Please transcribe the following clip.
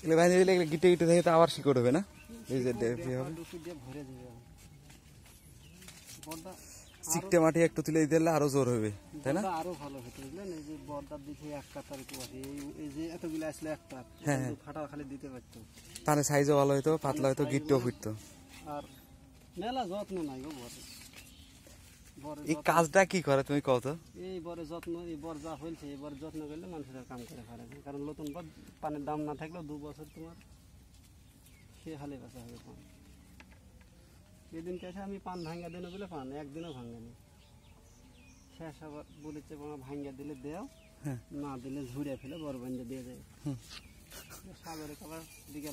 এগুলো বাইরে দিলে গিটে গিটে থেকে তো আবার শিকড় হবে না? এই যে চিকটে মাটি একটু তুলে দিলে আরো জোর হবে, তাই না? আরো ভালো হতো বুঝলেন। এই যে বর্দার দিকে এক কাতার কুয়াশি, এই যে এতগুলো আসলে একটা ফাটা খালি দিতে পারতো, তাহলে সাইজও ভালো হইতো, পাতলা হইতো, গিটটাও ফুটতো। আর মেলা যত্ন নাই গো বরে। এই কাজটা কি করে তুমি কও তো? এই বরে যত্ন, এই বর যা হয়েছে এই বর যত্ন করলে মানুষের কাম করে পারে না। কারণ নতুন বর পানির দাম না থাকলেও 2 বছর তোমার সে হালে বাঁচা হবে পান। এদিনকে এসে আমি পান ভাঙ্গা দেন বলে পান একদিনও ভাঙ্গেনি। শেষ আবার বলেছে ভাঙ্গা দিলে দেও, না দিলে ঝুড়ে ফেলে বর বান্ধে দিয়ে যায়। সাগরে খাবার বিকেল